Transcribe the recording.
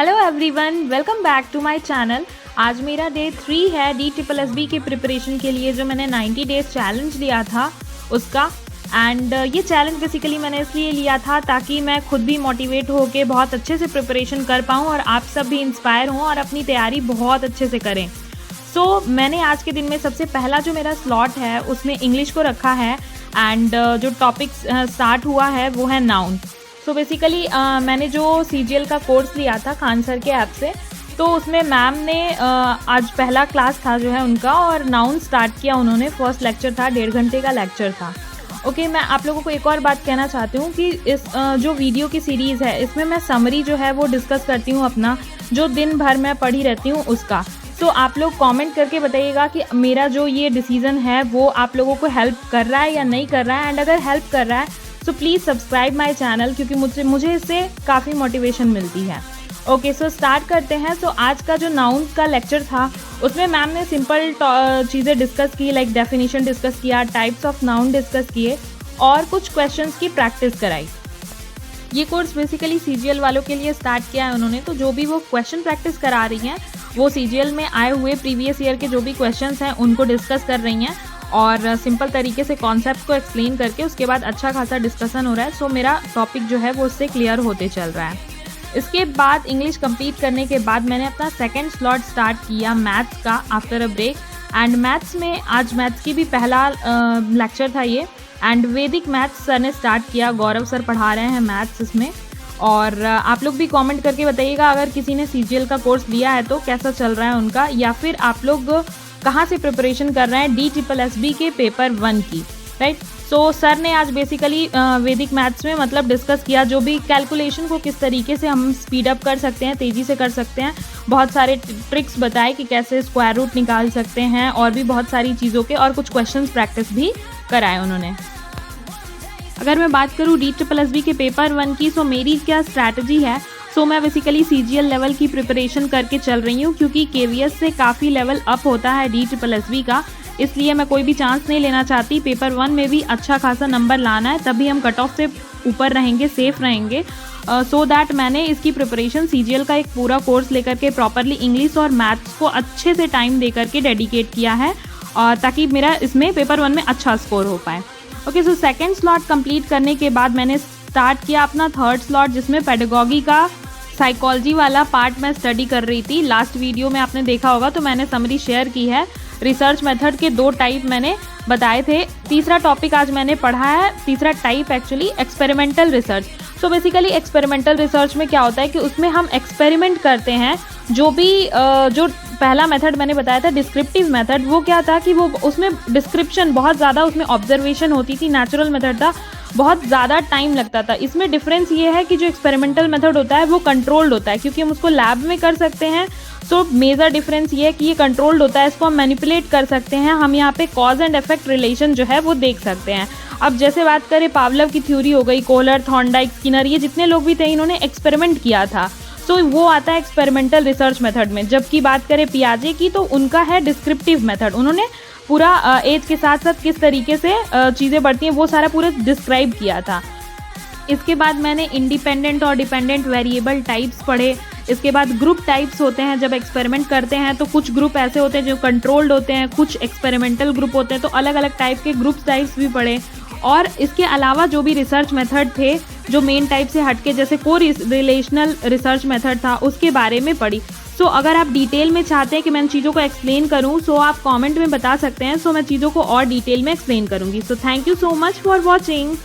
Hello everyone, welcome back to my channel. आज मेरा day 3 है DSSB के प्रिपरेशन के लिए, जो मैंने 90 डेज चैलेंज लिया था उसका। एंड ये चैलेंज बेसिकली मैंने इसलिए लिया था ताकि मैं खुद भी मोटिवेट होकर बहुत अच्छे से प्रिपरेशन कर पाऊँ और आप सब भी इंस्पायर हों और अपनी तैयारी बहुत अच्छे से करें। सो मैंने आज के दिन में सबसे पहला जो मेरा स्लॉट है उसमें इंग्लिश को रखा है। एंड जो टॉपिक स्टार्ट हुआ है वो है नाउन। सो बेसिकली मैंने जो CGL का कोर्स लिया था खान सर के ऐप से, तो उसमें मैम ने आज पहला क्लास था जो है उनका, और नाउन स्टार्ट किया उन्होंने। फर्स्ट लेक्चर था, 1.5 घंटे का लेक्चर था। ओके, मैं आप लोगों को एक और बात कहना चाहती हूँ कि इस जो वीडियो की सीरीज़ है इसमें मैं समरी जो है वो डिस्कस करती हूँ अपना, जो दिन भर मैं पढ़ी रहती हूँ उसका। तो आप लोग कमेंट करके बताइएगा कि मेरा जो ये डिसीज़न है वो आप लोगों को हेल्प कर रहा है या नहीं कर रहा है। एंड अगर हेल्प कर रहा है so please subscribe my channel, क्योंकि मुझे इससे काफ़ी मोटिवेशन मिलती है। ओके, सो स्टार्ट करते हैं। सो आज का जो नाउन का लेक्चर था उसमें मैम ने सिंपल चीज़ें डिस्कस की, लाइक डेफिनेशन डिस्कस किया, टाइप्स ऑफ नाउन डिस्कस किए और कुछ क्वेश्चंस की प्रैक्टिस कराई। ये कोर्स बेसिकली CGL वालों के लिए स्टार्ट किया है उन्होंने। तो जो भी वो क्वेश्चन प्रैक्टिस करा रही हैं वो CGL में आए हुए प्रीवियस ईयर के जो भी क्वेश्चंस हैं उनको डिस्कस कर रही हैं और सिंपल तरीके से कॉन्सेप्ट को एक्सप्लेन करके उसके बाद अच्छा खासा डिस्कशन हो रहा है। सो मेरा टॉपिक जो है वो उससे क्लियर होते चल रहा है। इसके बाद इंग्लिश कंप्लीट करने के बाद मैंने अपना सेकंड स्लॉट स्टार्ट किया मैथ्स का after a break. And maths में आज मैथ्स की भी पहला लेक्चर था ये। एंड वैदिक मैथ्स सर ने स्टार्ट किया, गौरव सर पढ़ा रहे हैं मैथ्स इसमें। और आप लोग भी कमेंट करके बताइएगा अगर किसी ने CGL का कोर्स लिया है तो कैसा चल रहा है उनका, या फिर आप लोग कहाँ से प्रिपरेशन कर रहे हैं DSSB के पेपर 1 की, राइट। सो सर ने आज बेसिकली वैदिक मैथ्स में मतलब डिस्कस किया जो भी कैलकुलेशन को किस तरीके से हम स्पीड अप कर सकते हैं, तेज़ी से कर सकते हैं। बहुत सारे ट्रिक्स बताए कि कैसे स्क्वायर रूट निकाल सकते हैं और भी बहुत सारी चीज़ों के, और कुछ क्वेश्चंस प्रैक्टिस भी कराए उन्होंने। अगर मैं बात करूँ DSSB के पेपर 1 की, सो मेरी क्या स्ट्रैटेजी है। सो मैं बेसिकली CGL लेवल की प्रिपरेशन करके चल रही हूँ, क्योंकि KVS से काफ़ी लेवल अप होता है DSSB का, इसलिए मैं कोई भी चांस नहीं लेना चाहती। पेपर 1 में भी अच्छा खासा नंबर लाना है, तभी हम कट ऑफ से ऊपर रहेंगे, सेफ रहेंगे। सो दैट मैंने इसकी प्रिपरेशन CGL का एक पूरा कोर्स लेकर के प्रॉपरली इंग्लिश और मैथ्स को अच्छे से टाइम दे करके डेडिकेट किया है, और ताकि मेरा इसमें पेपर 1 में अच्छा स्कोर हो पाए। Okay, so second slot complete करने के बाद मैंने स्टार्ट किया अपना थर्ड स्लॉट, जिसमें पेडागॉजी का साइकोलॉजी वाला पार्ट मैं स्टडी कर रही थी। लास्ट वीडियो में आपने देखा होगा तो मैंने समरी शेयर की है। रिसर्च मेथड के 2 टाइप मैंने बताए थे। तीसरा टॉपिक आज मैंने पढ़ा है, तीसरा type actually experimental research. So basically experimental research में क्या होता है कि उसमें हम एक्सपेरिमेंट करते हैं। जो भी जो पहला मेथड मैंने बताया था डिस्क्रिप्टिव मेथड, वो क्या था कि वो उसमें डिस्क्रिप्शन बहुत ज़्यादा, उसमें ऑब्जर्वेशन होती थी। नेचुरल मेथड था, बहुत ज़्यादा टाइम लगता था। इसमें डिफरेंस ये है कि जो एक्सपेरिमेंटल मेथड होता है वो कंट्रोल्ड होता है, क्योंकि हम उसको लैब में कर सकते हैं। सो मेजर डिफरेंस ये है कि ये कंट्रोल्ड होता है, इसको हम मैनिपुलेट कर सकते हैं। हम यहाँ पे कॉज एंड इफेक्ट रिलेशन जो है वो देख सकते हैं। अब जैसे बात करें पावलव की थ्योरी हो गई, कोहलर, थॉर्नडाइक, स्किनर, ये जितने लोग भी थे इन्होंने एक्सपेरिमेंट किया था। सो वो आता है एक्सपेरिमेंटल रिसर्च मेथड में। जबकि बात करें पियाजे की तो उनका है डिस्क्रिप्टिव मेथड। उन्होंने पूरा एज के साथ साथ किस तरीके से चीज़ें बढ़ती हैं वो सारा पूरा डिस्क्राइब किया था। इसके बाद मैंने इंडिपेंडेंट और डिपेंडेंट वेरिएबल टाइप्स पढ़े। इसके बाद ग्रुप टाइप्स होते हैं। जब एक्सपेरिमेंट करते हैं तो कुछ ग्रुप ऐसे होते हैं जो कंट्रोल्ड होते हैं, कुछ एक्सपेरिमेंटल ग्रुप होते हैं, तो अलग अलग टाइप के ग्रुप टाइप्स भी पढ़े। और इसके अलावा जो भी रिसर्च मेथड थे जो मेन टाइप से हटके, जैसे को रिलेशनल रिसर्च मेथड था, उसके बारे में पढ़ी। सो अगर आप डिटेल में चाहते हैं कि मैं चीज़ों को एक्सप्लेन करूं सो आप कमेंट में बता सकते हैं। सो मैं चीज़ों को और डिटेल में एक्सप्लेन करूंगी। So thank you so much for watching.